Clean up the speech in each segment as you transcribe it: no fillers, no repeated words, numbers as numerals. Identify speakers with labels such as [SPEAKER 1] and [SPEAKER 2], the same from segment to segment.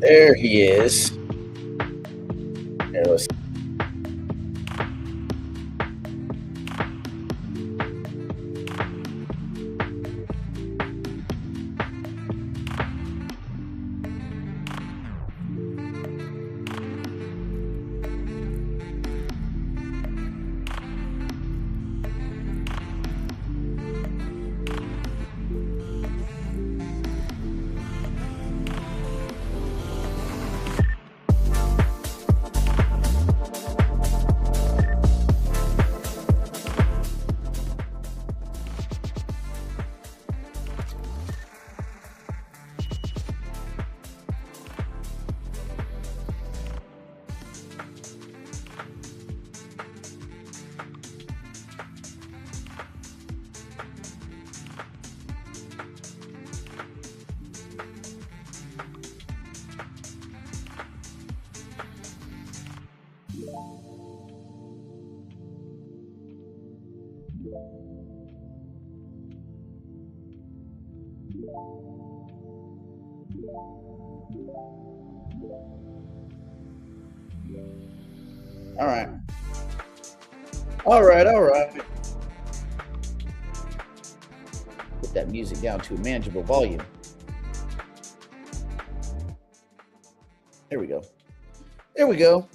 [SPEAKER 1] There he is. Here, let's all right. All right, all right. Put that music down to a manageable volume. There we go. There we go.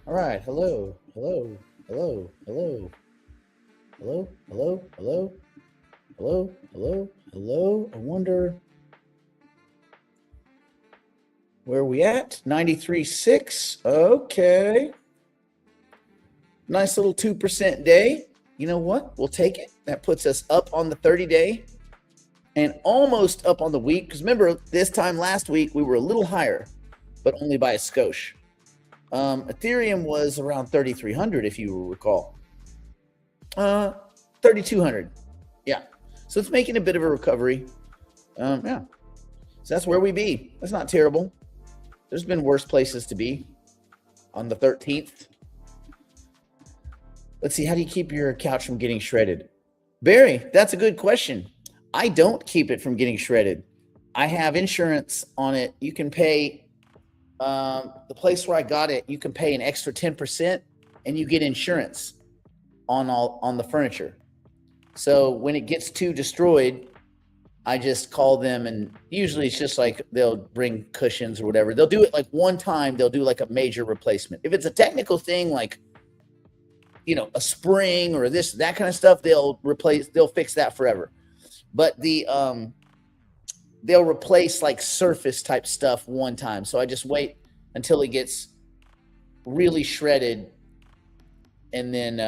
[SPEAKER 1] All right. Hello. Hello. Hello. Hello. Hello. Hello. Hello. Hello. Hello. Hello. I wonder where are we at? 93.6. Okay. Nice little 2% day. You know what? We'll take it. That puts us up on the 30-day and almost up on the week. Because remember, this time last week, we were a little higher, but only by a skosh. Ethereum was around 3,300, if you recall. 3,200. Yeah. So it's making a bit of a recovery. Yeah. So that's where we be. That's not terrible. There's been worse places to be on the 13th. Let's see. How do you keep your couch from getting shredded? Barry, that's a good question. I don't keep it from getting shredded. I have insurance on it. You can pay the place where I got it. You can pay an extra 10% and you get insurance on the furniture. So when it gets too destroyed, I just call them, and usually it's just like they'll bring cushions or whatever. They'll do it like one time. They'll do like a major replacement. If it's a technical thing, like, you know, a spring or that kind of stuff, they'll fix that forever. But they'll replace like surface type stuff one time. So I just wait until it gets really shredded, and then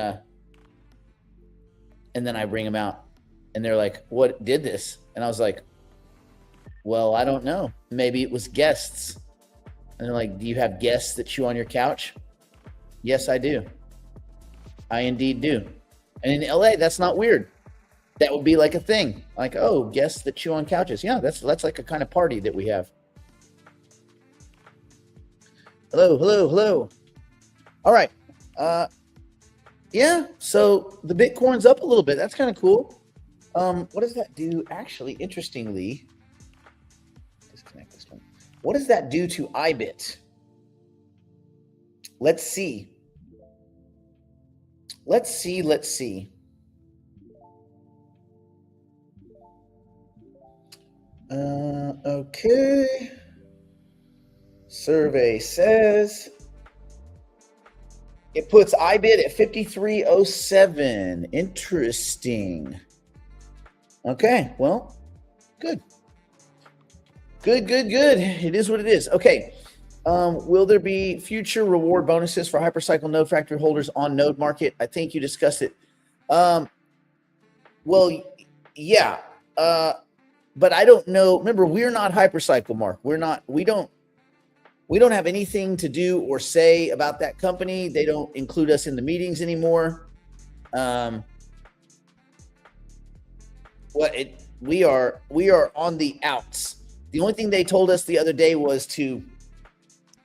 [SPEAKER 1] I bring them out, and they're like, "What did this?" And I was like, "Well, I don't know. Maybe it was guests." And they're like, "Do you have guests that chew on your couch?" Yes, I do. I indeed do. And in LA, that's not weird. That would be like a thing. Like, oh, guests that chew on couches. Yeah, that's like a kind of party that we have. Hello, hello, hello. All right. Yeah, so the Bitcoin's up a little bit. That's kind of cool. What does that do? Actually, interestingly, disconnect this one. What does that do to IBIT? Let's see. Let's see. Okay. Survey says it puts IBIT at 5307. Interesting. Okay, well, good. Good. It is what it is. Okay. Will there be future reward bonuses for Hypercycle Node Factory holders on Node Market? I think you discussed it. Well, yeah. But I don't know. Remember, we're not Hypercycle, Mark. We don't have anything to do or say about that company. They don't include us in the meetings anymore. We are on the outs. The only thing they told us the other day was to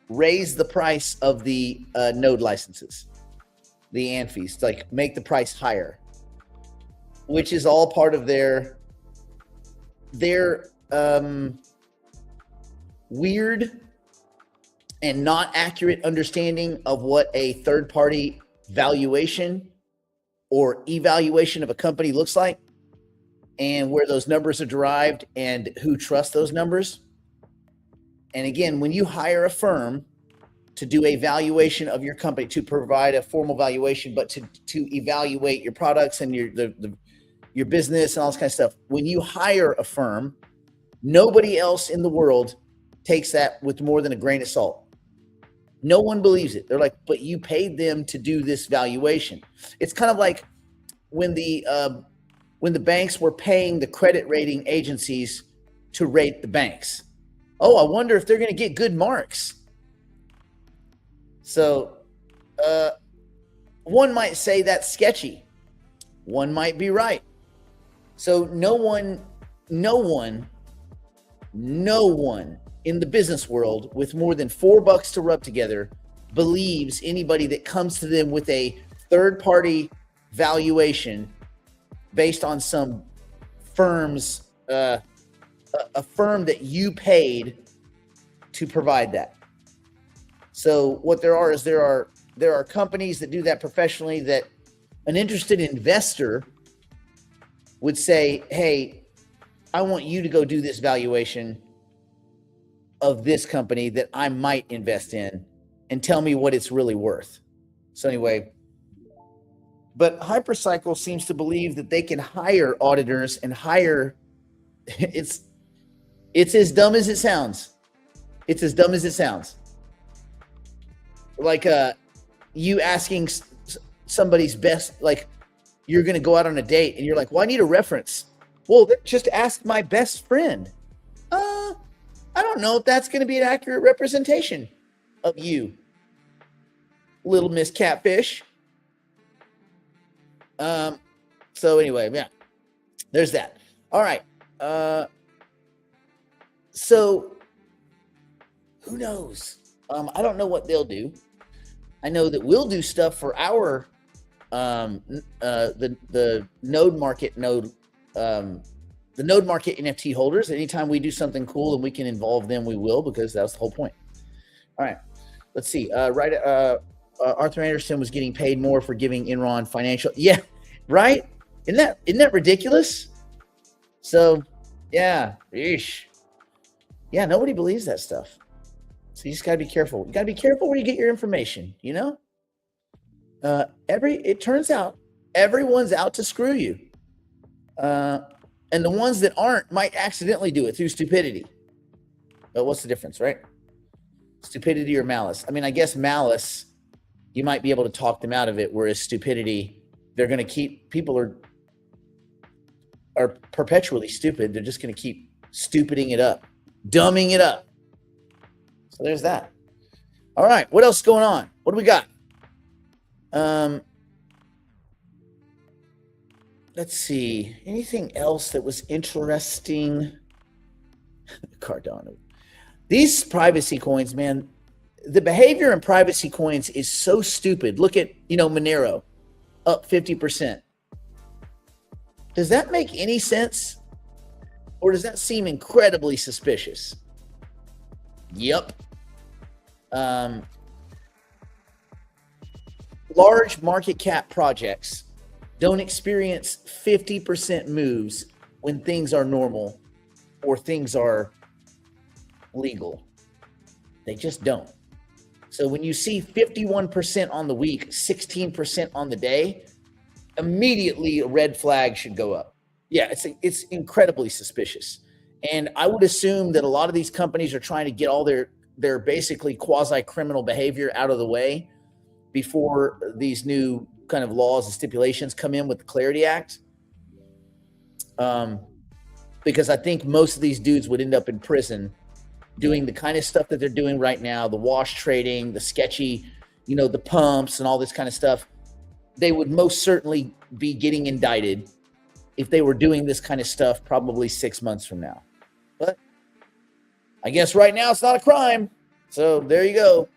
[SPEAKER 1] raise the price of the node licenses, the AND fees, like make the price higher, which is all part of their weird and not accurate understanding of what a third-party valuation or evaluation of a company looks like, and where those numbers are derived and who trusts those numbers. And again, when you hire a firm to do a valuation of your company, to provide a formal valuation, but to evaluate your products and your business and all this kind of stuff, when you hire a firm, nobody else in the world takes that with more than a grain of salt. No one believes it. They're like, but you paid them to do this valuation. It's kind of like when the banks were paying the credit rating agencies to rate the banks. Oh, I wonder if they're going to get good marks. So one might say that's sketchy. One might be right. So no one in the business world with more than $4 to rub together believes anybody that comes to them with a third-party valuation based on some firm's a firm that you paid to provide that. So what there are companies that do that professionally, that an interested investor would say, hey, I want you to go do this valuation of this company that I might invest in and tell me what it's really worth. So anyway, but Hypercycle seems to believe that they can hire auditors and hire it's as dumb as it sounds. It's as dumb as it sounds. Like you asking somebody's best, like you're going to go out on a date and you're like, well, I need a reference. Well, just ask my best friend. I don't know if that's going to be an accurate representation of you, Little Miss Catfish. So anyway, yeah, there's that. All right. So who knows? I don't know what they'll do. I know that we'll do stuff for our the node market NFT holders. Anytime we do something cool and we can involve them, we will, because that's the whole point. All right, let's see. Arthur Anderson was getting paid more for giving Enron financial. Yeah, right. Isn't that ridiculous? So, yeah, yeah, nobody believes that stuff. So you just gotta be careful. You gotta be careful where you get your information. You know, it turns out everyone's out to screw you, and the ones that aren't might accidentally do it through stupidity. But what's the difference, right? Stupidity or malice? I mean, I guess malice, you might be able to talk them out of it, whereas stupidity, they're going to keep, people are perpetually stupid. They're just going to keep stupiding it up, dumbing it up. So there's that. All right, what else is going on? What do we got? Let's see. Anything else that was interesting? Cardano. These privacy coins, man, the behavior in privacy coins is so stupid. Look at, Monero, up 50%. Does that make any sense? Or does that seem incredibly suspicious? Yep. Large market cap projects don't experience 50% moves when things are normal or things are legal. They just don't. So when you see 51% on the week, 16% on the day, immediately a red flag should go up. Yeah, it's incredibly suspicious. And I would assume that a lot of these companies are trying to get all their basically quasi-criminal behavior out of the way before these new kind of laws and stipulations come in with the Clarity Act. Because I think most of these dudes would end up in prison doing the kind of stuff that they're doing right now, the wash trading, the sketchy, the pumps and all this kind of stuff. They would most certainly be getting indicted if they were doing this kind of stuff probably 6 months from now. But I guess right now it's not a crime. So there you go.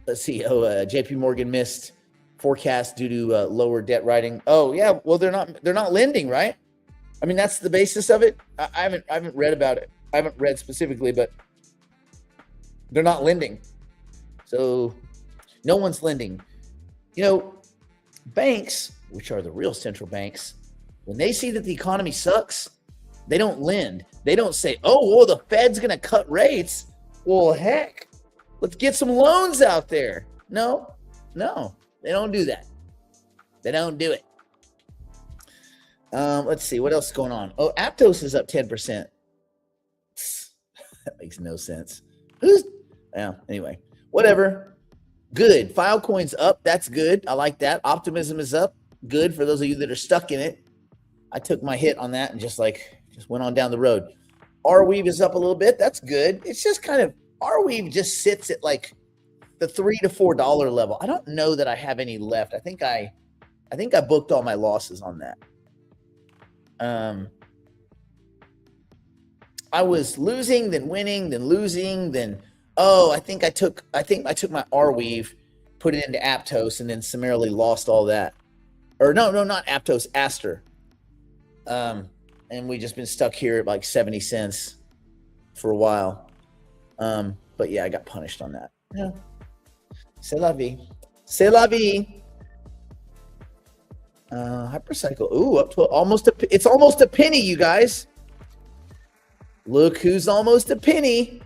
[SPEAKER 1] Let's see. JP Morgan missed forecast due to lower debt writing. Oh yeah. Well, they're not lending, right? I mean, that's the basis of it. I haven't read about it. I haven't read specifically, but they're not lending. So no one's lending. You know, banks, which are the real central banks, when they see that the economy sucks, they don't lend. They don't say, oh, well, the Fed's going to cut rates. Well, heck, let's get some loans out there. No, they don't do that. They don't do it. Let's see. What else is going on? Oh, Aptos is up 10%. That makes no sense. Anyway, whatever. Good. Filecoin's up. That's good. I like that. Optimism is up. Good for those of you that are stuck in it. I took my hit on that and just went on down the road. Arweave is up a little bit. That's good. It's just kind of, Arweave just sits at like the $3 to $4 level. I don't know that I have any left. I think I booked all my losses on that. I was losing, then winning, then losing, then I think I took my Arweave, put it into Aptos, and then summarily lost all that. Or no, not Aptos, Aster. And we just been stuck here at like 70 cents for a while. But yeah, I got punished on that. Yeah. C'est la vie. C'est la vie. Hypercycle. Ooh, up to it's almost a penny, you guys. Look who's almost a penny.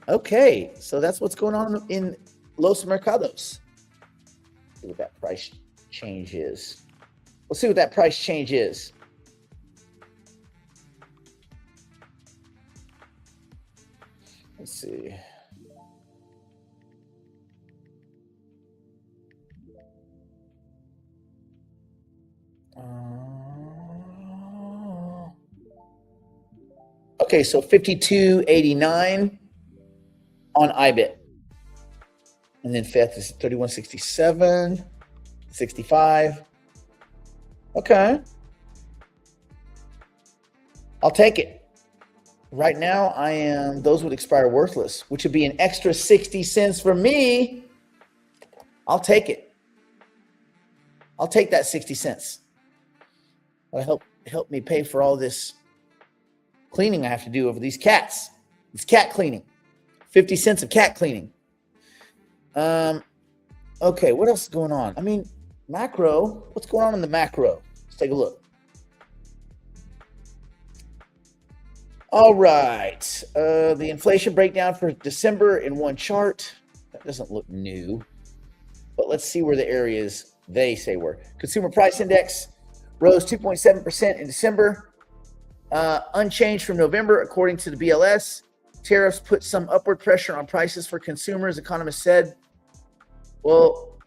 [SPEAKER 1] Okay, so that's what's going on in Los Mercados. See what that price change is. We'll see what that price change is. Let's see. Okay, so 52.89 on IBIT. And then fifth is 31.67, 65. Okay. I'll take it. Right now, those would expire worthless, which would be an extra 60 cents for me. I'll take it. I'll take that 60 cents. That'll help me pay for all this cleaning I have to do over these cats. It's cat cleaning. 50 cents of cat cleaning. Okay, what else is going on? I mean, macro. What's going on in the macro? Let's take a look. All right. The inflation breakdown for December in one chart. That doesn't look new. But let's see where the areas they say were. Consumer price index rose 2.7% in December. Unchanged from November, according to the BLS. Tariffs put some upward pressure on prices for consumers, economists said. Well,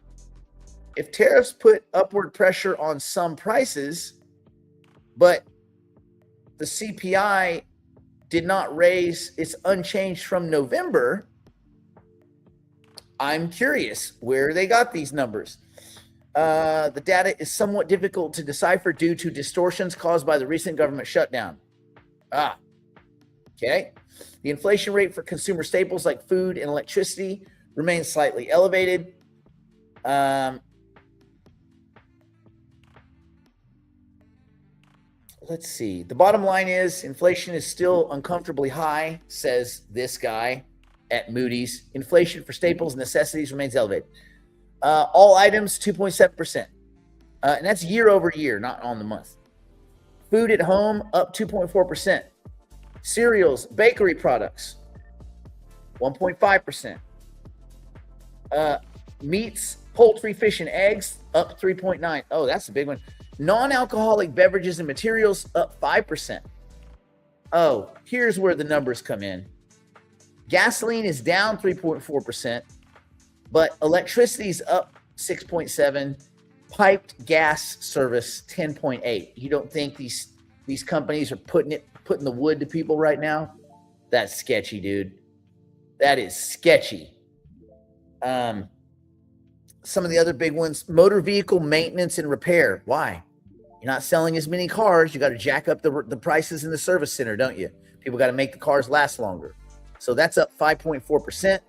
[SPEAKER 1] if tariffs put upward pressure on some prices, but the CPI did not raise, it's unchanged from November, I'm curious where they got these numbers. The data is somewhat difficult to decipher due to distortions caused by the recent government shutdown. Okay. The inflation rate for consumer staples like food and electricity remains slightly elevated. Let's see. The bottom line is inflation is still uncomfortably high, says this guy at Moody's. Inflation for staples and necessities remains elevated. All items, 2.7%. And that's year over year, not on the month. Food at home, up 2.4%. Cereals, bakery products, 1.5%. Meats, poultry, fish, and eggs, up 3.9%. Oh, that's a big one. Non-alcoholic beverages and materials, up 5%. Oh, here's where the numbers come in. Gasoline is down 3.4%, but electricity is up 6.7%. Piped gas service 10.8%. You don't think these companies are putting the wood to people right now? That's sketchy, dude. That is sketchy. Some of the other big ones: motor vehicle maintenance and repair. Why? You're not selling as many cars. You got to jack up the prices in the service center, don't you? People got to make the cars last longer. So that's up 5.4%.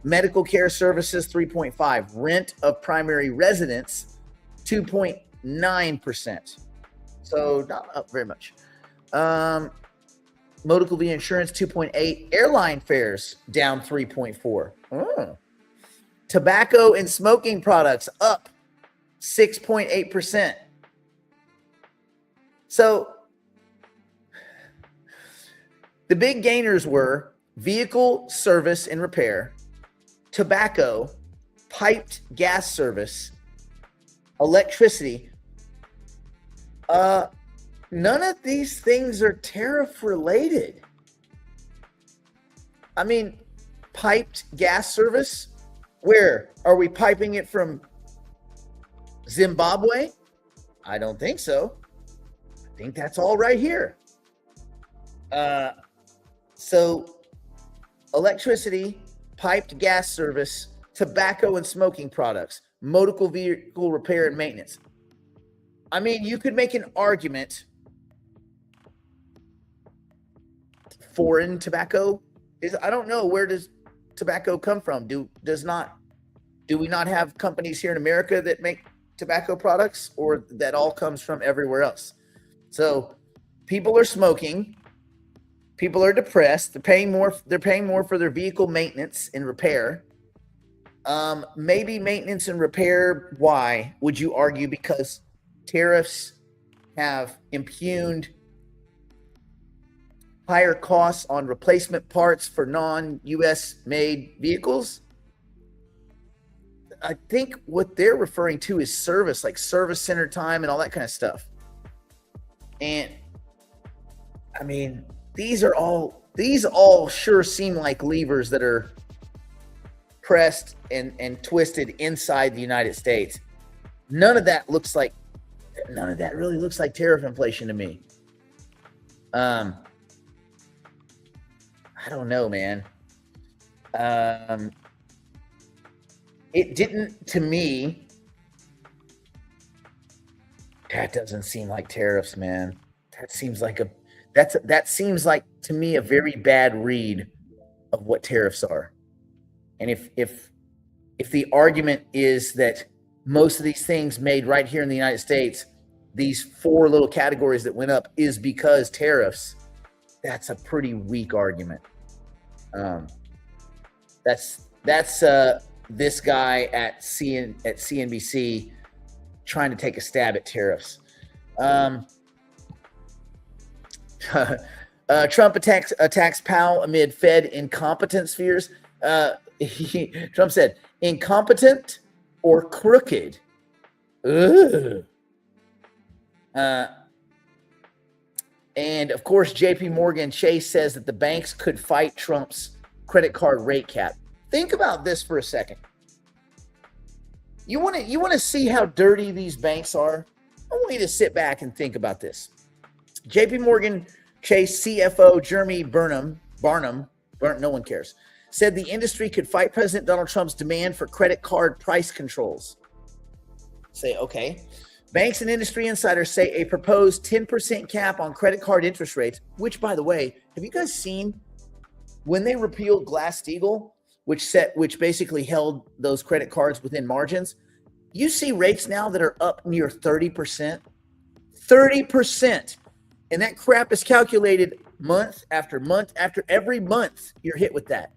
[SPEAKER 1] Medical care services, 3.5%. Rent of primary residence, 9%. So not up very much. Medical V insurance 2.8. Airline fares down 3.4. Oh. Tobacco and smoking products up 6.8%. So the big gainers were vehicle service and repair, tobacco, piped gas service, electricity. None of these things are tariff related. I mean, piped gas service, where are we piping it from? Zimbabwe? I don't think so. I think that's all right here. So electricity, piped gas service, tobacco and smoking products, motor vehicle repair and maintenance. I mean, you could make an argument foreign tobacco is, I don't know, where does tobacco come from? Do we not have companies here in America that make tobacco products, or that all comes from everywhere else? So people are smoking, people are depressed, they're paying more for their vehicle maintenance and repair. Maybe maintenance and repair, why would you argue? Because tariffs have impugned higher costs on replacement parts for non-US made vehicles. I think what they're referring to is service, like service center time and all that kind of stuff. And I mean, these all sure seem like levers that are pressed and twisted inside the United States. None of that really looks like tariff inflation to me. I don't know, man. It didn't, to me. That doesn't seem like tariffs, man. That seems like to me a very bad read of what tariffs are. And if the argument is that most of these things made right here in the United States, these four little categories that went up, is because tariffs, that's a pretty weak argument. That's this guy at CNBC trying to take a stab at tariffs. Trump attacks Powell amid Fed incompetence fears. Trump said, incompetent or crooked? Ugh. And of course, JP Morgan Chase says that the banks could fight Trump's credit card rate cap. Think about this for a second. You want to see how dirty these banks are? I want you to sit back and think about this. JP Morgan Chase CFO Jeremy Barnum, no one cares, said the industry could fight President Donald Trump's demand for credit card price controls. Say, okay. Banks and industry insiders say a proposed 10% cap on credit card interest rates, which, by the way, have you guys seen when they repealed Glass-Steagall, which basically held those credit cards within margins? You see rates now that are up near 30%. 30%. And that crap is calculated month after month after every month you're hit with that.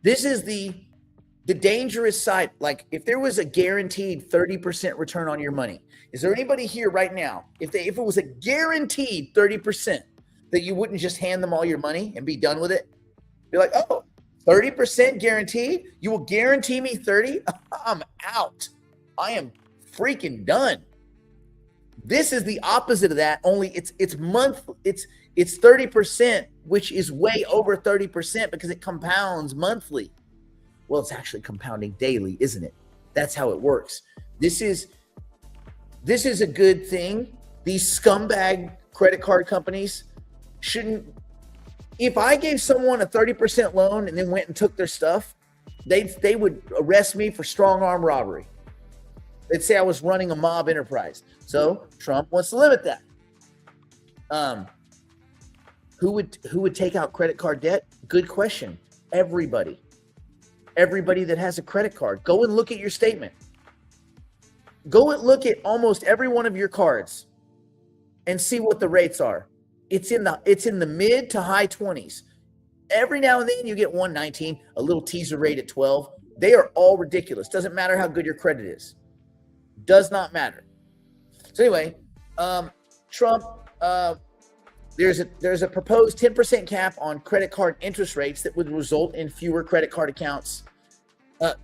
[SPEAKER 1] This is the dangerous side. Like, if there was a guaranteed 30% return on your money, is there anybody here right now, if it was a guaranteed 30%, that you wouldn't just hand them all your money and be done with it? You're like, oh, 30% guaranteed? You will guarantee me 30? I'm out. I am freaking done. This is the opposite of that. Only it's 30%, which is way over 30% because it compounds monthly. Well, it's actually compounding daily, isn't it? That's how it works. This is a good thing. These scumbag credit card companies shouldn't. If I gave someone a 30% loan and then went and took their stuff, they would arrest me for strong arm robbery. They'd say I was running a mob enterprise. So Trump wants to limit that. Who would take out credit card debt? Good question. Everybody that has a credit card. Go and look at your statement. Go and look at almost every one of your cards and see what the rates are. It's in the mid to high 20s. Every now and then you get 119, a little teaser rate at 12. They are all ridiculous. Doesn't matter how good your credit is. Does not matter. So anyway, Trump, there's a proposed 10% cap on credit card interest rates that would result in fewer credit card accounts.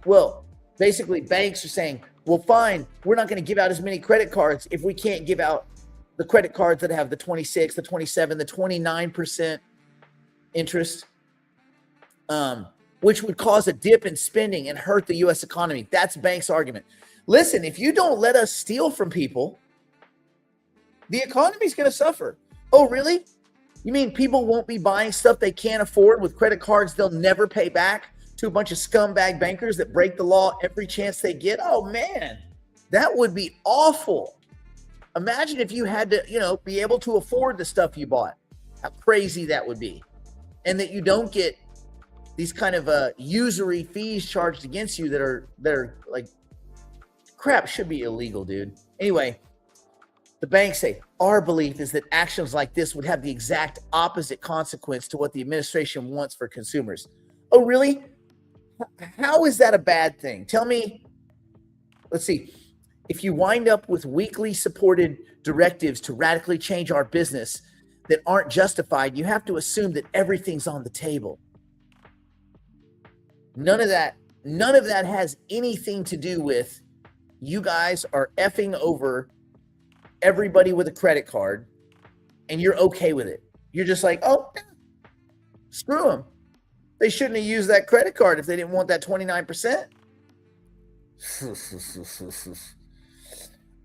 [SPEAKER 1] Well, basically banks are saying, well, fine, we're not going to give out as many credit cards if we can't give out the credit cards that have the 26, the 27, the 29% interest, which would cause a dip in spending and hurt the U.S. economy. That's banks' argument. Listen, if you don't let us steal from people, the economy's going to suffer. Oh, really? You mean people won't be buying stuff they can't afford with credit cards they'll never pay back to a bunch of scumbag bankers that break the law every chance they get? Oh, man, that would be awful. Imagine if you had to, be able to afford the stuff you bought. How crazy that would be. And that you don't get these kind of usury fees charged against you that are like, crap, should be illegal, dude. Anyway, the banks say, our belief is that actions like this would have the exact opposite consequence to what the administration wants for consumers. Oh, really? How is that a bad thing? Tell me. Let's see. If you wind up with weakly supported directives to radically change our business that aren't justified, you have to assume that everything's on the table. None of that has anything to do with you guys are effing over everybody with a credit card and you're okay with it. You're just like, oh, screw them. They shouldn't have used that credit card if they didn't want that 29%.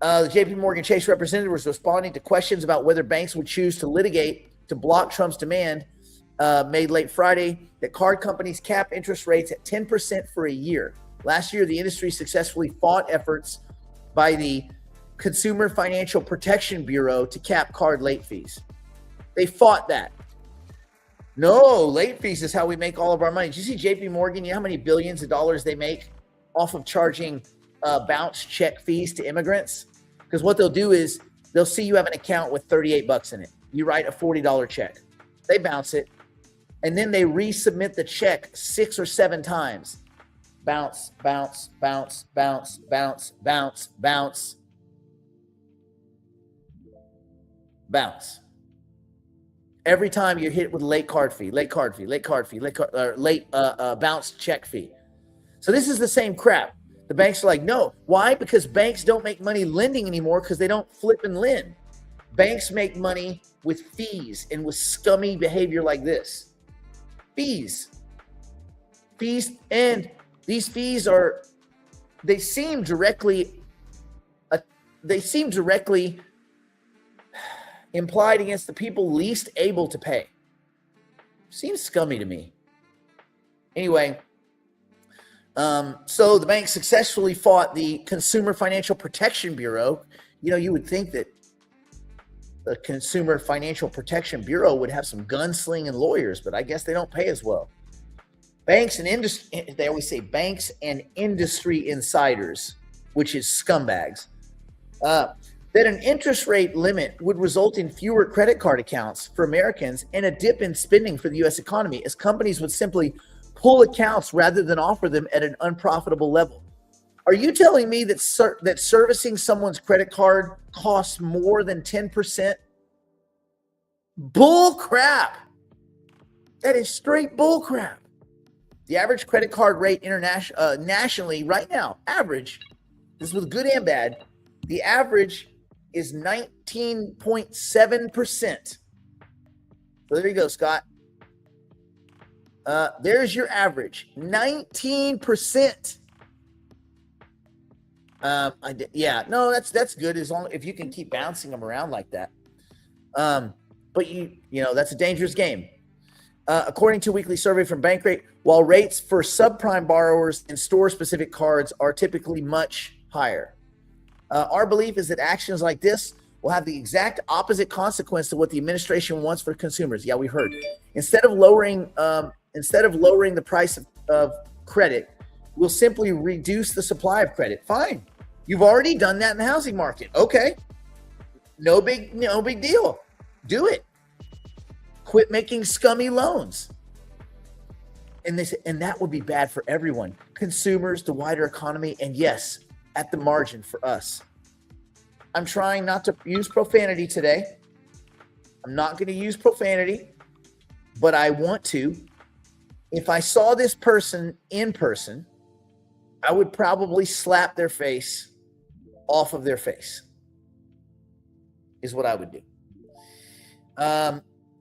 [SPEAKER 1] The JP Morgan Chase representative was responding to questions about whether banks would choose to litigate to block Trump's demand made late Friday that card companies cap interest rates at 10% for a year. Last year, the industry successfully fought efforts by the Consumer Financial Protection Bureau to cap card late fees. They fought that. No, late fees is how we make all of our money. Did you see JP Morgan? You know how many billions of dollars they make off of charging bounce check fees to immigrants? Because what they'll do is they'll see you have an account with $38 in it. You write a $40 check. They bounce it. And then they resubmit the check 6 or 7 times. Bounce, bounce, bounce, bounce, bounce, bounce, bounce, bounce. Every time you're hit with a late card fee, late bounce check fee. So this is the same crap. The banks are like, no. Why? Because banks don't make money lending anymore because they don't flip and lend. Banks make money with fees and with scummy behavior like this. Fees. And these fees they seem directly implied against the people least able to pay. Seems scummy to me. Anyway, so the bank successfully fought the Consumer Financial Protection Bureau. You would think that the Consumer Financial Protection Bureau would have some gunslinging lawyers, but I guess they don't pay as well. Banks and industry, they always say banks and industry insiders, which is scumbags, that an interest rate limit would result in fewer credit card accounts for Americans and a dip in spending for the U.S. economy, as companies would simply pull accounts rather than offer them at an unprofitable level. Are you telling me that that servicing someone's credit card costs more than 10%? Bull crap. That is straight bull crap. The average credit card rate nationally right now, average, this was good and bad, the average is 19.7%. So there you go, Scott. There's your average, 19%. That's good as long if you can keep bouncing them around like that. But that's a dangerous game. According to a weekly survey from Bankrate, while rates for subprime borrowers and store-specific cards are typically much higher, our belief is that actions like this will have the exact opposite consequence to what the administration wants for consumers. Yeah, we heard. Instead of lowering the price of credit, we'll simply reduce the supply of credit. Fine. You've already done that in the housing market. Okay. No big deal. Do it. Quit making scummy loans. And that would be bad for everyone. Consumers, the wider economy, and yes, at the margin for us. I'm trying not to use profanity today. I'm not going to use profanity, but I want to. If I saw this person in person, I would probably slap their face off of their face, is what I would do.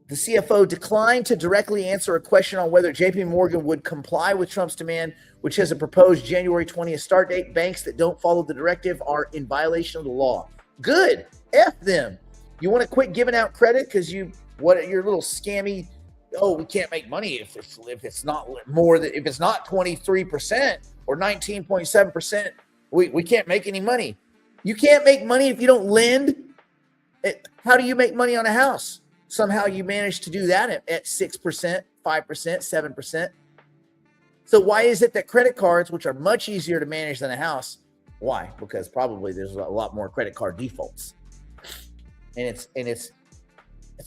[SPEAKER 1] The CFO declined to directly answer a question on whether JP Morgan would comply with Trump's demand, which has a proposed January 20th start date. Banks that don't follow the directive are in violation of the law. Good. F them. You want to quit giving out credit because your little scammy, we can't make money if it's not more than, if it's not 23% or 19.7%, we can't make any money. You can't make money if you don't lend. How do you make money on a house? Somehow you manage to do that at 6%, 5%, 7%. So why is it that credit cards, which are much easier to manage than a house, why? Because probably there's a lot more credit card defaults. And it's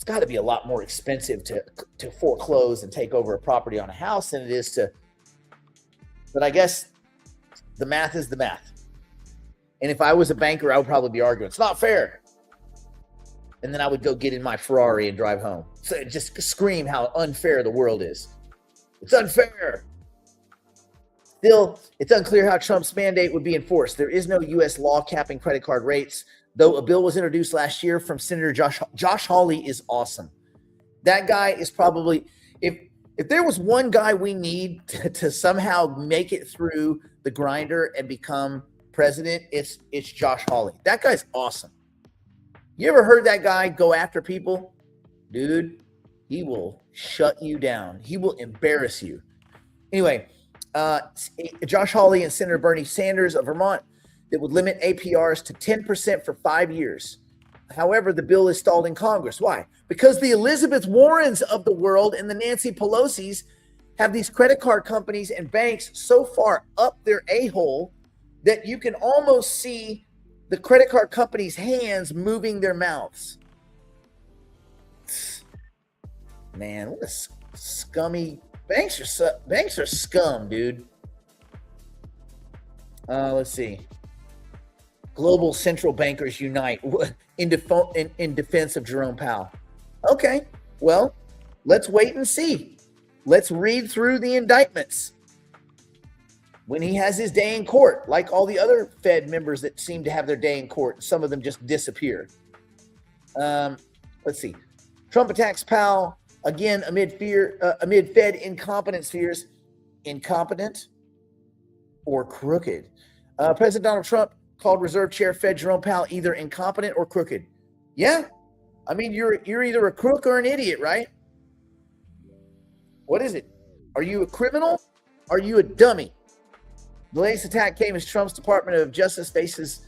[SPEAKER 1] got to be a lot more expensive to foreclose and take over a property on a house than it is to. But I guess the math is the math. And if I was a banker, I would probably be arguing, it's not fair. And then I would go get in my Ferrari and drive home. So just scream how unfair the world is. It's unfair. Still, it's unclear how Trump's mandate would be enforced. There is no U.S. law capping credit card rates, though a bill was introduced last year from Senator Josh Hawley is awesome. That guy is probably, if there was one guy we need to somehow make it through the grinder and become president, it's Josh Hawley. That guy's awesome. You ever heard that guy go after people? Dude, he will shut you down. He will embarrass you. Anyway, Josh Hawley and Senator Bernie Sanders of Vermont that would limit APRs to 10% for 5 years. However, the bill is stalled in Congress. Why? Because the Elizabeth Warrens of the world and the Nancy Pelosi's have these credit card companies and banks so far up their a-hole that you can almost see the credit card companies' hands moving their mouths. Man, what a scummy. Banks are scum, dude. Let's see. Global central bankers unite in defense of Jerome Powell. Okay, well, let's wait and see. Let's read through the indictments when he has his day in court, like all the other Fed members that seem to have their day in court. Some of them just disappear. Let's see. Trump attacks Powell again amid Fed incompetence fears. Incompetent or crooked? President Donald Trump called Reserve Chair Fed Jerome Powell either incompetent or crooked. Yeah, I mean you're either a crook or an idiot, right? What is it? Are you a criminal? Are you a dummy? The latest attack came as Trump's Department of Justice faces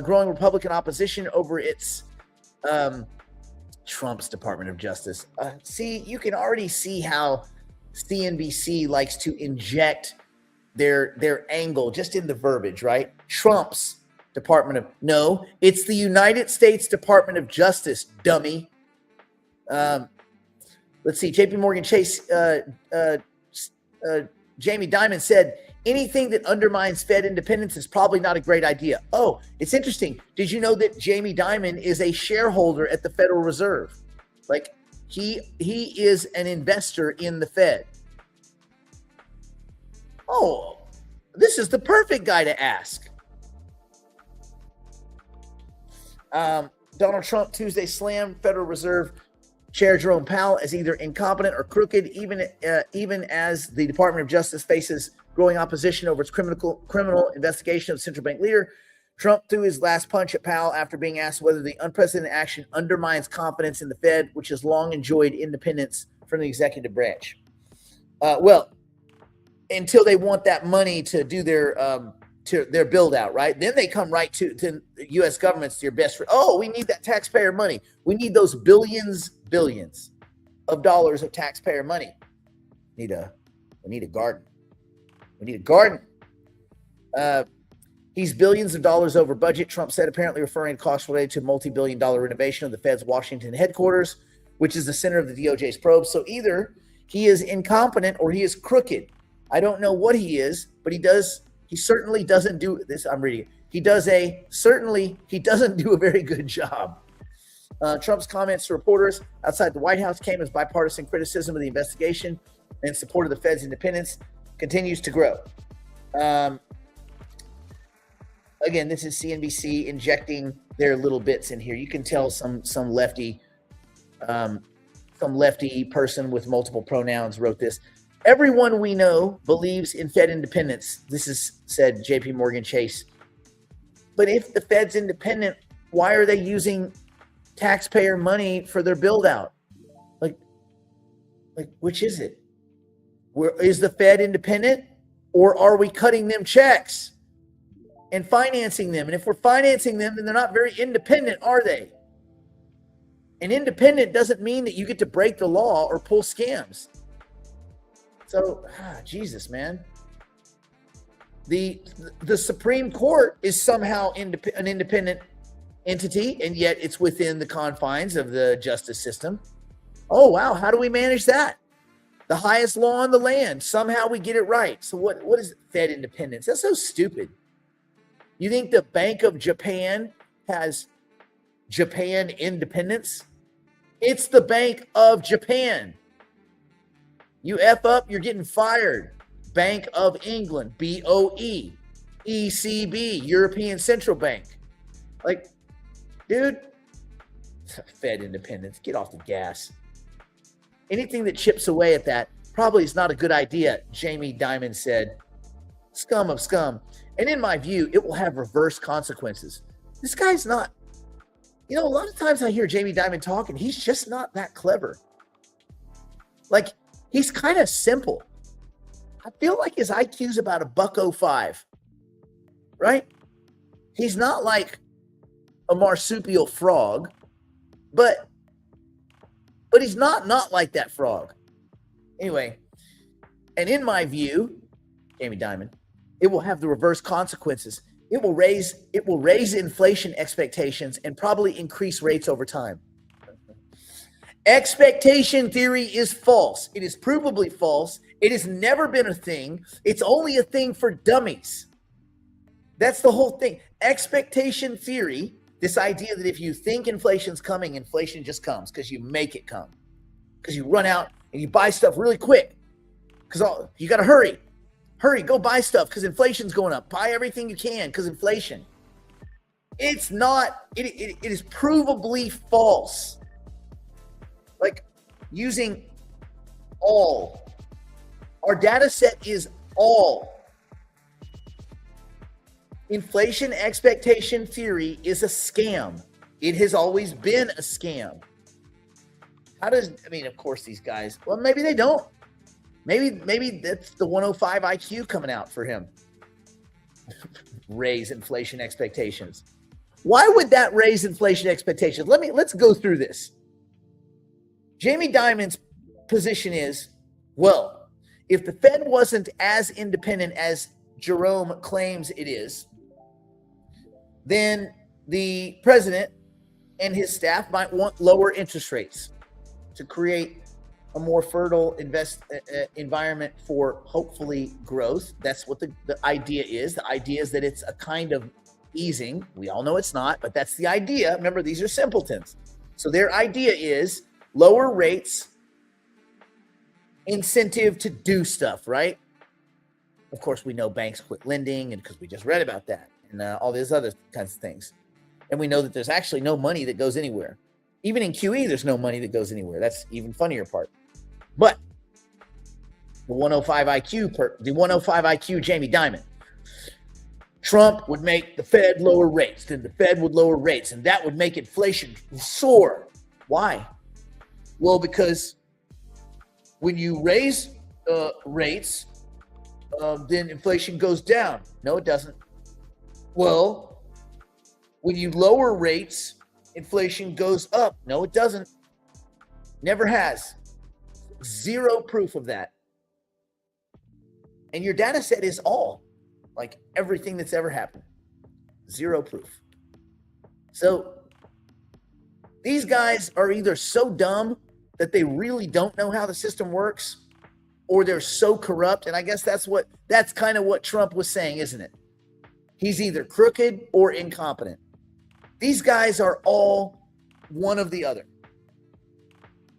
[SPEAKER 1] growing Republican opposition over its Trump's Department of Justice. See, you can already see how CNBC likes to inject their angle just in the verbiage, right? Trump's Department of, no, it's the United States Department of Justice, dummy. Let's see, JP Morgan Chase, Jamie Dimon said, anything that undermines Fed independence is probably not a great idea. Oh, it's interesting. Did you know that Jamie Dimon is a shareholder at the Federal Reserve? Like he is an investor in the Fed. Oh, this is the perfect guy to ask. Donald Trump Tuesday slammed Federal Reserve Chair Jerome Powell as either incompetent or crooked, even as the Department of Justice faces growing opposition over its criminal investigation of central bank leader. Trump threw his last punch at Powell after being asked whether the unprecedented action undermines confidence in the Fed, which has long enjoyed independence from the executive branch. Well, until they want that money to do their build out, right? Then they come right to the U.S. government's your best friend. Oh, we need that taxpayer money. We need those billions of dollars of taxpayer money. We need a garden. We need a garden. He's billions of dollars over budget, Trump said, apparently referring to costs related to multi-billion-dollar renovation of the Fed's Washington headquarters, which is the center of the DOJ's probe. So either he is incompetent or he is crooked. I don't know what he is, but he certainly doesn't do this. I'm reading it. He doesn't do a very good job. Trump's comments to reporters outside the White House came as bipartisan criticism of the investigation and support of the Fed's independence continues to grow. Again, this is CNBC injecting their little bits in here. You can tell some lefty person with multiple pronouns wrote this. Everyone we know believes in Fed independence. This is said JP Morgan Chase. But if the Fed's independent, why are they using taxpayer money for their build out? Like which is it? Is the Fed independent, or are we cutting them checks and financing them? And if we're financing them, then they're not very independent, are they? And independent doesn't mean that you get to break the law or pull scams. So, Jesus, man. The Supreme Court is somehow an independent entity, and yet it's within the confines of the justice system. Oh, wow. How do we manage that? The highest law in the land. Somehow we get it right. So what is Fed independence? That's so stupid. You think the Bank of Japan has Japan independence? It's the Bank of Japan. You F up, you're getting fired. Bank of England, BOE, ECB, European Central Bank. Like, dude, Fed independence, get off the gas. Anything that chips away at that probably is not a good idea, Jamie Dimon said. Scum of scum. And in my view, it will have reverse consequences. This guy's not, a lot of times I hear Jamie Dimon talk and he's just not that clever. Like, he's kind of simple. I feel like his IQ's about $105, right? He's not like a marsupial frog, but he's not like that frog. Anyway, and in my view, Jamie Dimon, it will have the reverse consequences. It will raise inflation expectations and probably increase rates over time. Expectation theory is false. It is provably false. It has never been a thing. It's only a thing for dummies. That's the whole thing. Expectation theory, this idea that if you think inflation's coming, inflation just comes because you make it come. Because you run out and you buy stuff really quick. Because you got to hurry. Hurry, go buy stuff because inflation's going up. Buy everything you can because inflation. It's not, it is provably false. Like using all. Our data set is all. Inflation expectation theory is a scam. It has always been a scam. Of course these guys, well, maybe they don't. Maybe that's the 105 IQ coming out for him. Raise inflation expectations. Why would that raise inflation expectations? Let's go through this. Jamie Dimon's position is, well, if the Fed wasn't as independent as Jerome claims it is, then the president and his staff might want lower interest rates to create a more fertile environment for hopefully growth. That's what the idea is. The idea is that it's a kind of easing. We all know it's not, but that's the idea. Remember, these are simpletons. So their idea is lower rates, incentive to do stuff, right? Of course, we know banks quit lending, and because we just read about that and all these other kinds of things. And we know that there's actually no money that goes anywhere. Even in QE, there's no money that goes anywhere. That's even funnier part. But the 105 IQ Jamie Dimon. Trump would make the Fed lower rates, then the Fed would lower rates, and that would make inflation soar. Why? Well, because when you raise rates, then inflation goes down. No, it doesn't. Well, when you lower rates, inflation goes up. No, it doesn't. Never has. Zero proof of that. And your data set is all, like everything that's ever happened. Zero proof. So these guys are either so dumb that they really don't know how the system works, or they're so corrupt. And I guess that's kind of what Trump was saying, isn't it? He's either crooked or incompetent. These guys are all one of the other.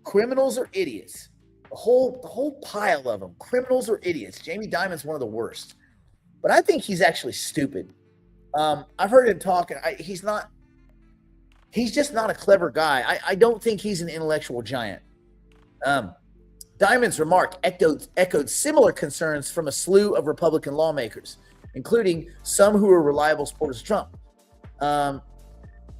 [SPEAKER 1] Criminals or idiots. The whole pile of them. Criminals or idiots. Jamie Dimon's one of the worst. But I think he's actually stupid. I've heard him talk. He's just not a clever guy. I don't think he's an intellectual giant. Dimon's remark echoed similar concerns from a slew of Republican lawmakers, including some who are reliable supporters of Trump.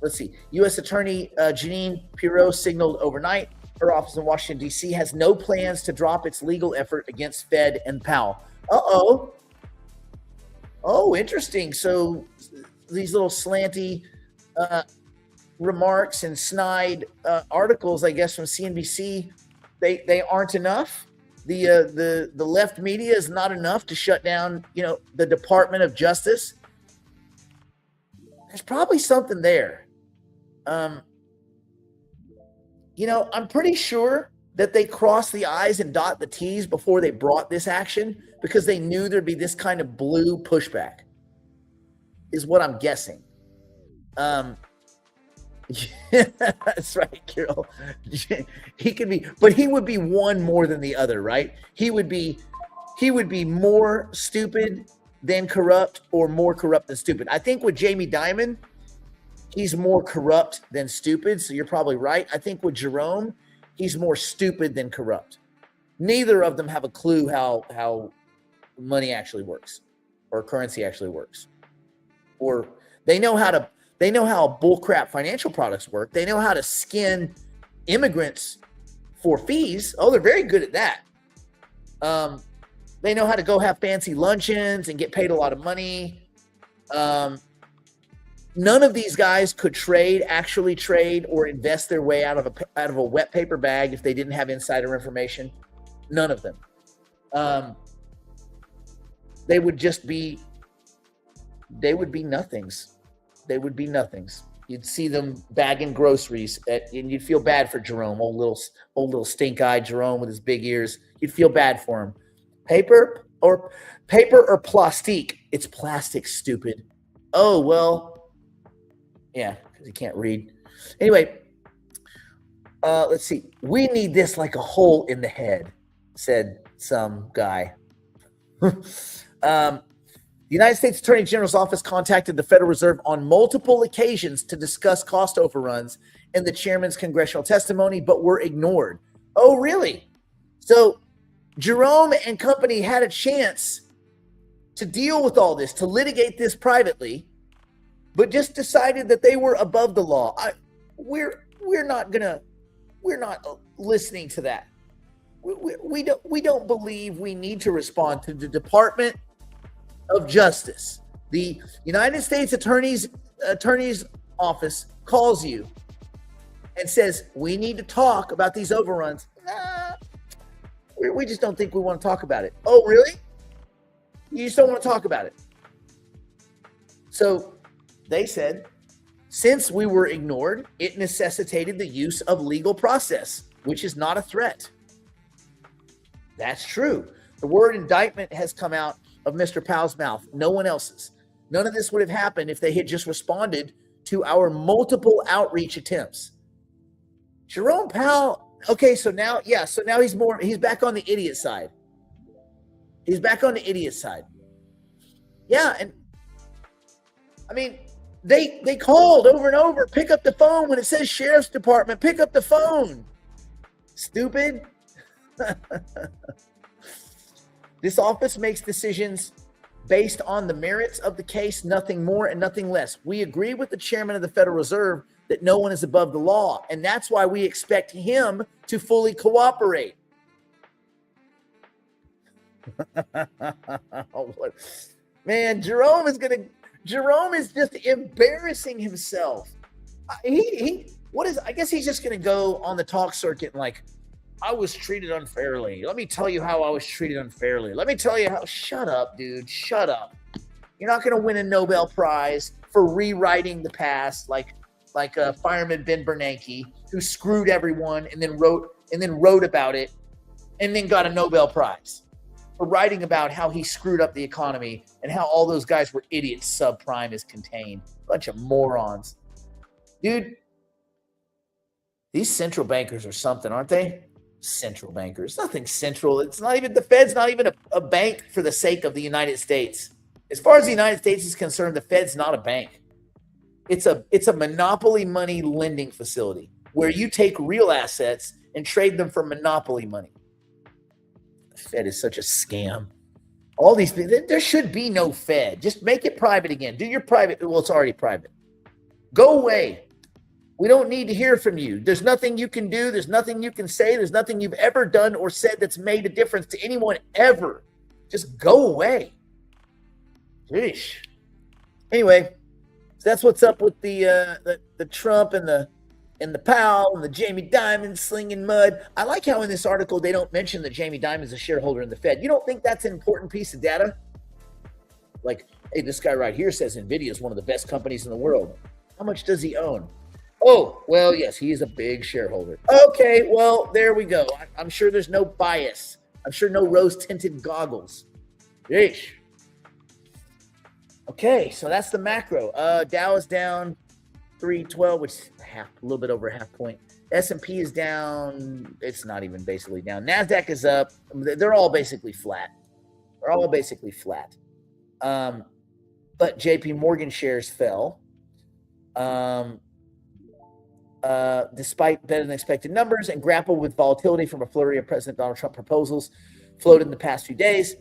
[SPEAKER 1] Let's see. U.S. Attorney Jeanine Pirro signaled overnight her office in Washington, D.C. has no plans to drop its legal effort against Fed and Powell. Uh-oh. Oh, interesting. So these little slanty remarks and snide articles, I guess, from CNBC, they aren't enough. The left media is not enough to shut down, the Department of Justice. There's probably something there. I'm pretty sure that they crossed the I's and dot the T's before they brought this action because they knew there'd be this kind of blue pushback, is what I'm guessing. Yeah, that's right, Carol. He could be, but he would be one more than the other, right? He would be more stupid than corrupt, or more corrupt than stupid. I think with Jamie Dimon, he's more corrupt than stupid. So you're probably right. I think with Jerome, he's more stupid than corrupt. Neither of them have a clue how money actually works, or currency actually works, or they know how bullcrap financial products work. They know how to skin immigrants for fees. Oh, they're very good at that. They know how to go have fancy luncheons and get paid a lot of money. None of these guys could actually trade or invest their way out of a wet paper bag if they didn't have insider information. None of them. They would be nothings. They would be nothings. You'd see them bagging groceries, and you'd feel bad for Jerome, old little stink-eyed Jerome with his big ears. You'd feel bad for him. Paper or plastique? It's plastic, stupid. Oh, well, yeah, because he can't read. Anyway, let's see. We need this like a hole in the head, said some guy. The United States Attorney General's office contacted the Federal Reserve on multiple occasions to discuss cost overruns in the chairman's congressional testimony, but were ignored. Oh, really? So Jerome and company had a chance to deal with all this, to litigate this privately, but just decided that they were above the law. We're not listening to that. We don't believe we need to respond to the Department of Justice. The United States Attorney's office calls you and says, we need to talk about these overruns. We just don't think we want to talk about it. Oh, really? You just don't want to talk about it. So they said, since we were ignored, it necessitated the use of legal process, which is not a threat. That's true. The word indictment has come out of Mr. Powell's mouth, no one else's. None of this would have happened if they had just responded to our multiple outreach attempts. Jerome Powell, okay, so now he's back on the idiot side. He's back on the idiot side. Yeah, and I mean, they called over and over, pick up the phone when it says Sheriff's Department, pick up the phone. Stupid. This office makes decisions based on the merits of the case, nothing more and nothing less. We agree with the chairman of the Federal Reserve that no one is above the law, and that's why we expect him to fully cooperate. Man, Jerome is just embarrassing himself. I guess he's just gonna go on the talk circuit and I was treated unfairly. Let me tell you how I was treated unfairly. Let me tell you how. Shut up, dude. Shut up. You're not going to win a Nobel Prize for rewriting the past, like fireman Ben Bernanke, who screwed everyone and then wrote about it, and then got a Nobel Prize for writing about how he screwed up the economy and how all those guys were idiots. Subprime is contained. Bunch of morons, dude. These central bankers are something, aren't they? Central bankers. Nothing central. It's not even, the Fed's not even a bank for the sake of the United States. As far as the United States is concerned, the Fed's not a bank. It's a monopoly money lending facility where you take real assets and trade them for monopoly money. The Fed is such a scam. All these things, there should be no Fed. Just make it private again. Do your private. Well, it's already private. Go away. We don't need to hear from you. There's nothing you can do. There's nothing you can say. There's nothing you've ever done or said that's made a difference to anyone ever. Just go away. Sheesh. Anyway, so that's what's up with the Trump and the Powell and the Jamie Dimon slinging mud. I like how in this article they don't mention that Jamie Dimon's a shareholder in the Fed. You don't think that's an important piece of data? Like, hey, this guy right here says NVIDIA is one of the best companies in the world. How much does he own? Oh, well, yes, he is a big shareholder. Okay, well, there we go. I'm sure there's no bias. I'm sure no rose-tinted goggles. Yeesh. Okay, so that's the macro. Dow is down 312, which is a little bit over a half point. S&P is down. It's not even basically down. NASDAQ is up. They're all basically flat. But JP Morgan shares fell. Despite better than expected numbers, and grapple with volatility from a flurry of President Donald Trump proposals floated in the past few days.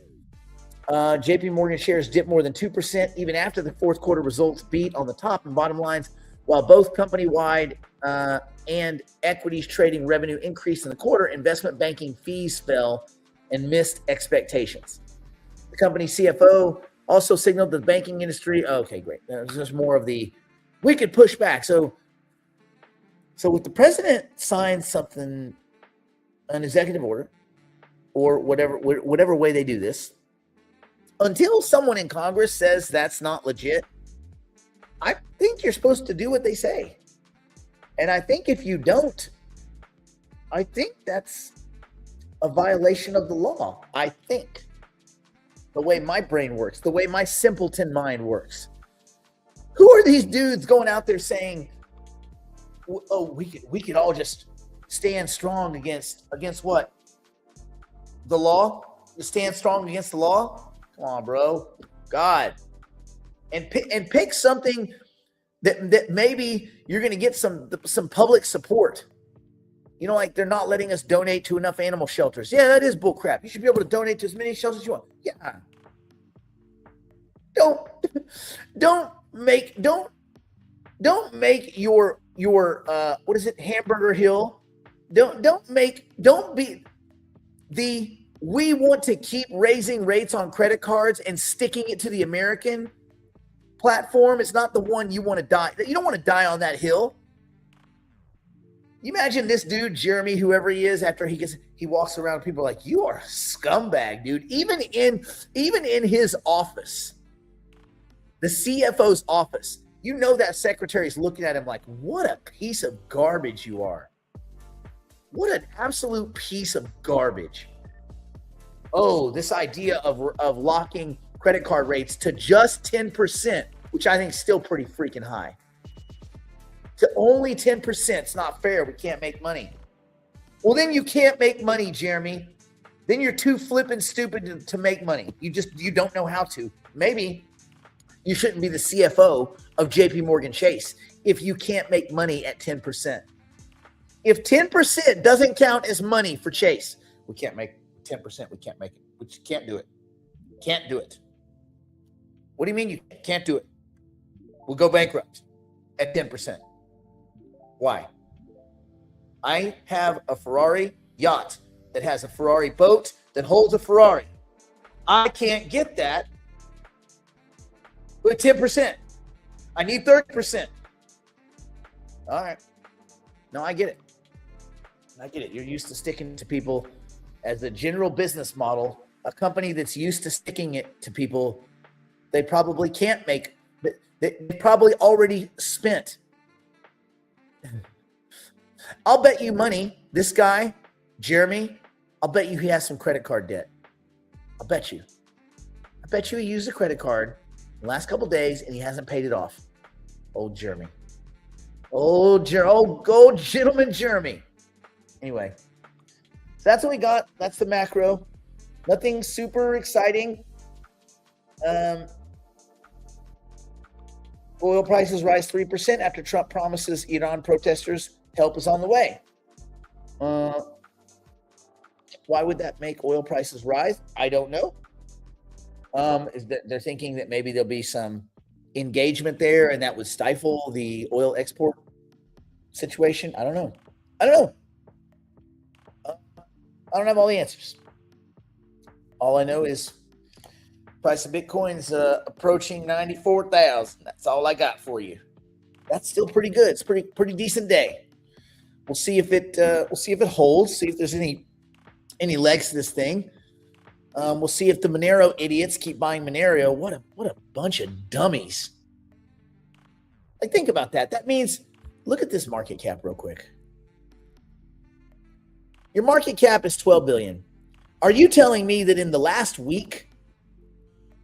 [SPEAKER 1] JP Morgan shares dipped more than 2% even after the fourth quarter results beat on the top and bottom lines, while both company-wide and equities trading revenue increased in the quarter. Investment banking fees fell and missed expectations. The company's CFO also signaled that the banking industry. Okay, great. There's more of the. We could push back. So if the president signs something, an executive order, or whatever way they do this, until someone in Congress says that's not legit, I think you're supposed to do what they say. And I think if you don't, I think that's a violation of the law. I think. The way my brain works, the way my simpleton mind works. Who are these dudes going out there saying, oh, we could all just stand strong against what? The law? You stand strong against the law? Come on, bro. God. And pick something that maybe you're going to get some public support. You know, like they're not letting us donate to enough animal shelters. Yeah, that is bullcrap. You should be able to donate to as many shelters as you want. Yeah. Don't make your what is it, Hamburger Hill? Don't be the we want to keep raising rates on credit cards and sticking it to the American platform. It's not the one you want to die. You don't want to die on that hill. You imagine this dude, Jeremy, whoever he is, after he walks around, people are like, you are a scumbag, dude. Even in his office, the CFO's office, you know that secretary is looking at him like, what a piece of garbage you are. What an absolute piece of garbage. Oh, this idea of locking credit card rates to just 10%, which I think is still pretty freaking high. To only 10%, it's not fair. We can't make money. Well, then you can't make money, Jeremy. Then you're too flippin' stupid to make money. You don't know how to. Maybe you shouldn't be the CFO of JP Morgan Chase if you can't make money at 10%. If 10% doesn't count as money for Chase, we can't make 10%. We can't make it. We just can't do it. Can't do it. What do you mean you can't do it? We'll go bankrupt at 10%. Why? I have a Ferrari yacht that has a Ferrari boat that holds a Ferrari. I can't get that with 10%. I need 30%. All right. No, I get it. You're used to sticking to people as a general business model. A company that's used to sticking it to people They probably can't make. They probably already spent. I'll bet you money. This guy, Jeremy, I'll bet you he has some credit card debt. I'll bet you. I bet you he used a credit card the last couple days and he hasn't paid it off. Old Jeremy. Old gentleman Jeremy. Anyway, so that's what we got. That's the macro. Nothing super exciting. Oil prices rise 3% after Trump promises Iran protesters help is on the way. Why would that make oil prices rise? I don't know. They're thinking that maybe there'll be some engagement there and that would stifle the oil export situation. I don't know. I don't have all the answers. All I know is price of Bitcoin's approaching 94,000. That's all I got for you. That's still pretty good. It's pretty decent day. We'll see if it holds. See if there's any legs to this thing. We'll see if the Monero idiots keep buying Monero. What a bunch of dummies. Like, think about that. That means, look at this market cap real quick. Your market cap is 12 billion. Are you telling me that in the last week,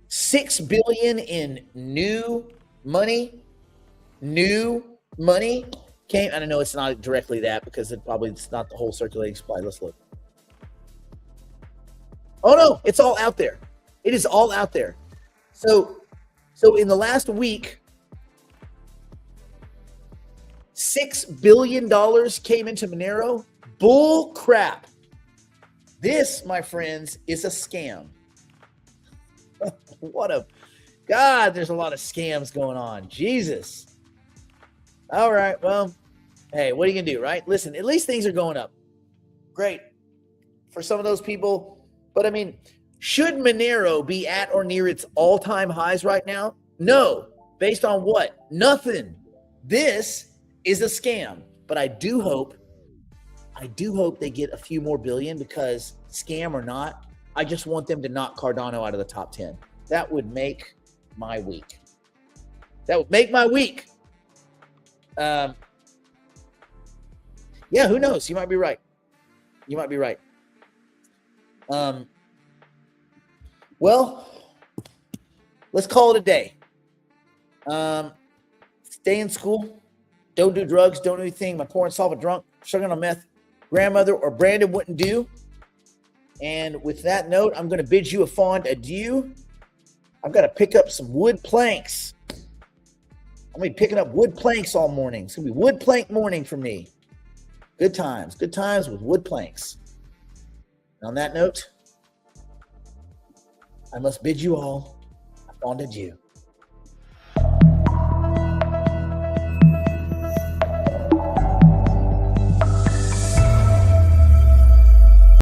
[SPEAKER 1] 6 billion in new money came? I don't know, it's not directly that because it's not the whole circulating supply. Let's look. Oh no, it's all out there. It is all out there. So in the last week, $6 billion came into Monero. Bull crap. This, my friends, is a scam. God, there's a lot of scams going on. Jesus. All right, well, hey, what are you going to do, right? Listen, at least things are going up. Great. For some of those people. But I mean, should Monero be at or near its all-time highs right now? No. Based on what? Nothing. This is a scam. But I do hope they get a few more billion, because scam or not, I just want them to knock Cardano out of the top 10. That would make my week. Yeah, who knows? You might be right. Well, let's call it a day. Stay in school. Don't do drugs. Don't do anything my poor and solvent drunk, sugar on meth, grandmother or Brandon wouldn't do. And with that note, I'm going to bid you a fond adieu. I've got to pick up some wood planks. I'm going to be picking up wood planks all morning. It's going to be wood plank morning for me. Good times with wood planks. And on that note, I must bid you all a fond adieu.